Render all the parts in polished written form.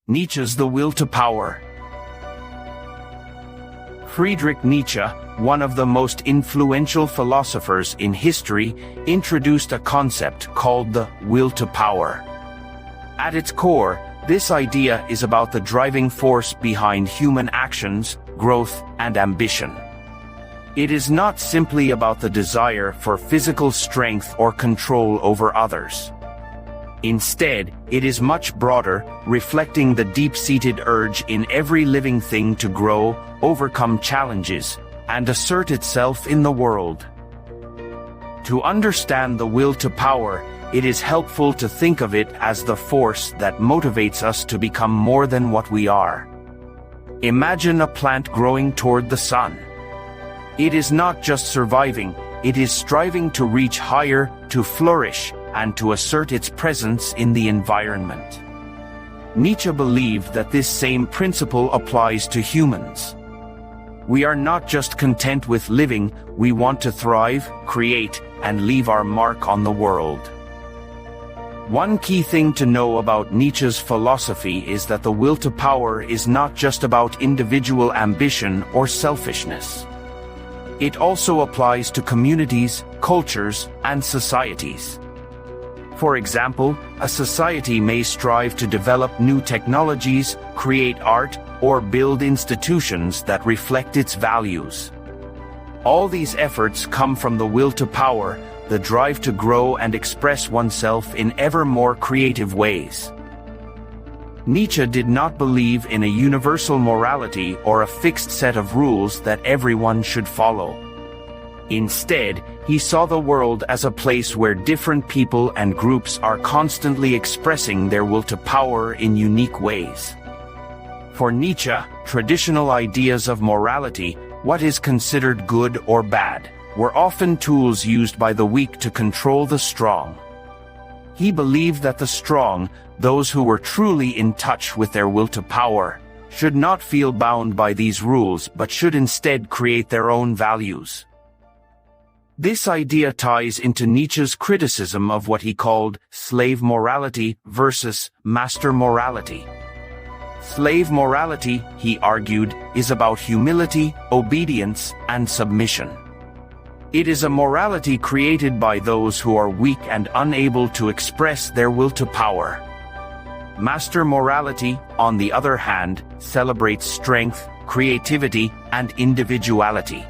Nietzsche's The Will to Power. Friedrich Nietzsche, one of the most influential philosophers in history, introduced a concept called the will to power. At its core, this idea is about the driving force behind human actions, growth, and ambition. It is not simply about the desire for physical strength or control over others. Instead, it is much broader, reflecting the deep-seated urge in every living thing to grow, overcome challenges, and assert itself in the world. To understand the will to power, it is helpful to think of it as the force that motivates us to become more than what we are. Imagine a plant growing toward the sun. It is not just surviving, it is striving to reach higher, to flourish, and to assert its presence in the environment. Nietzsche believed that this same principle applies to humans. We are not just content with living, we want to thrive, create, and leave our mark on the world. One key thing to know about Nietzsche's philosophy is that the will to power is not just about individual ambition or selfishness. It also applies to communities, cultures, and societies. For example, a society may strive to develop new technologies, create art, or build institutions that reflect its values. All these efforts come from the will to power, the drive to grow and express oneself in ever more creative ways. Nietzsche did not believe in a universal morality or a fixed set of rules that everyone should follow. Instead, he saw the world as a place where different people and groups are constantly expressing their will to power in unique ways. For Nietzsche, traditional ideas of morality, what is considered good or bad, were often tools used by the weak to control the strong. He believed that the strong, those who were truly in touch with their will to power, should not feel bound by these rules but should instead create their own values. This idea ties into Nietzsche's criticism of what he called slave morality versus master morality. Slave morality, he argued, is about humility, obedience, and submission. It is a morality created by those who are weak and unable to express their will to power. Master morality, on the other hand, celebrates strength, creativity, and individuality.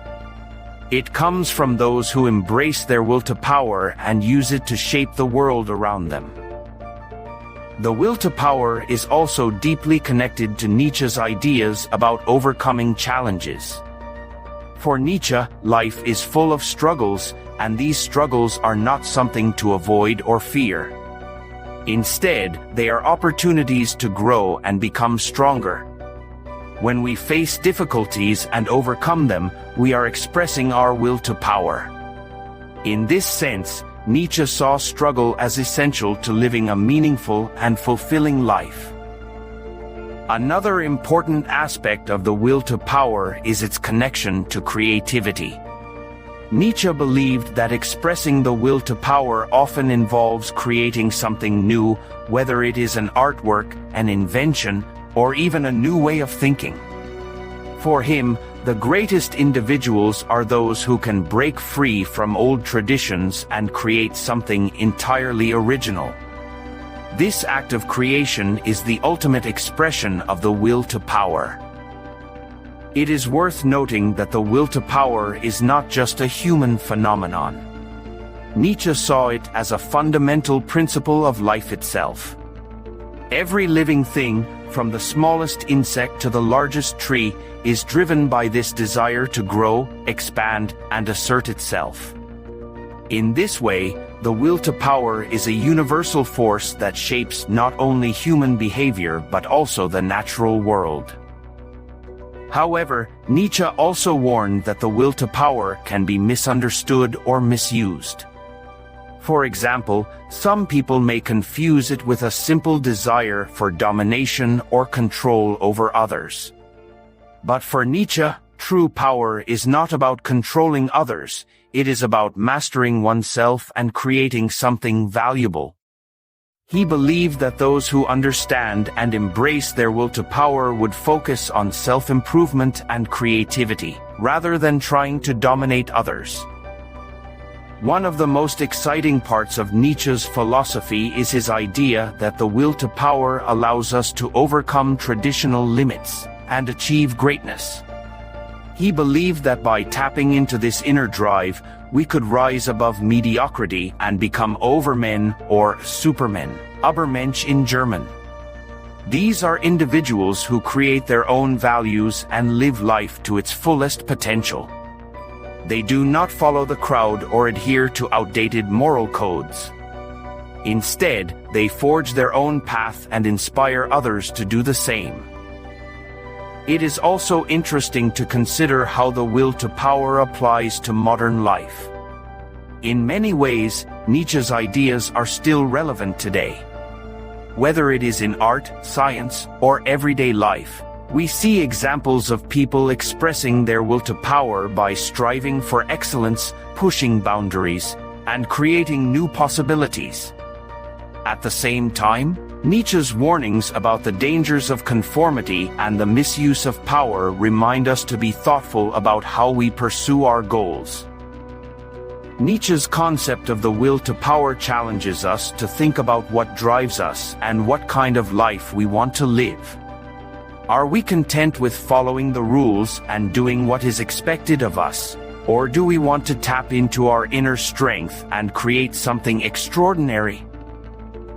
It comes from those who embrace their will to power and use it to shape the world around them. The will to power is also deeply connected to Nietzsche's ideas about overcoming challenges. For Nietzsche, life is full of struggles, and these struggles are not something to avoid or fear. Instead, they are opportunities to grow and become stronger. When we face difficulties and overcome them, we are expressing our will to power. In this sense, Nietzsche saw struggle as essential to living a meaningful and fulfilling life. Another important aspect of the will to power is its connection to creativity. Nietzsche believed that expressing the will to power often involves creating something new, whether it is an artwork, an invention, or even a new way of thinking. For him, the greatest individuals are those who can break free from old traditions and create something entirely original. This act of creation is the ultimate expression of the will to power. It is worth noting that the will to power is not just a human phenomenon. Nietzsche saw it as a fundamental principle of life itself. Every living thing, from the smallest insect to the largest tree, is driven by this desire to grow, expand, and assert itself. In this way, the will to power is a universal force that shapes not only human behavior but also the natural world. However, Nietzsche also warned that the will to power can be misunderstood or misused. For example, some people may confuse it with a simple desire for domination or control over others. But for Nietzsche, true power is not about controlling others, it is about mastering oneself and creating something valuable. He believed that those who understand and embrace their will to power would focus on self-improvement and creativity, rather than trying to dominate others. One of the most exciting parts of Nietzsche's philosophy is his idea that the will to power allows us to overcome traditional limits and achieve greatness. He believed that by tapping into this inner drive, we could rise above mediocrity and become overmen or supermen, Übermensch in German. These are individuals who create their own values and live life to its fullest potential. They do not follow the crowd or adhere to outdated moral codes. Instead, they forge their own path and inspire others to do the same. It is also interesting to consider how the will to power applies to modern life. In many ways, Nietzsche's ideas are still relevant today. Whether it is in art, science, or everyday life, we see examples of people expressing their will to power by striving for excellence, pushing boundaries, and creating new possibilities. At the same time, Nietzsche's warnings about the dangers of conformity and the misuse of power remind us to be thoughtful about how we pursue our goals. Nietzsche's concept of the will to power challenges us to think about what drives us and what kind of life we want to live. Are we content with following the rules and doing what is expected of us, or do we want to tap into our inner strength and create something extraordinary?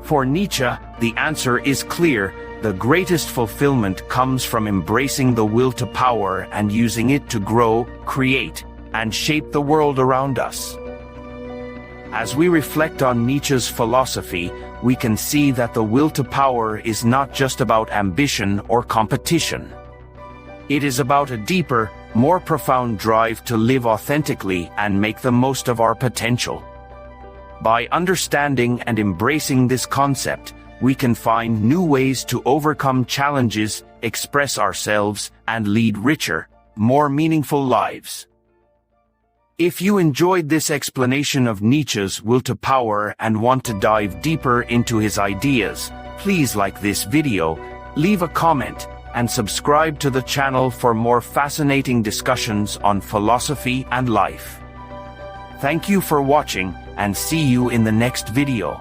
For Nietzsche, the answer is clear: the greatest fulfillment comes from embracing the will to power and using it to grow, create, and shape the world around us. As we reflect on Nietzsche's philosophy, we can see that the will to power is not just about ambition or competition. It is about a deeper, more profound drive to live authentically and make the most of our potential. By understanding and embracing this concept, we can find new ways to overcome challenges, express ourselves, and lead richer, more meaningful lives. If you enjoyed this explanation of Nietzsche's will to power and want to dive deeper into his ideas, please like this video, leave a comment, and subscribe to the channel for more fascinating discussions on philosophy and life. Thank you for watching, and see you in the next video.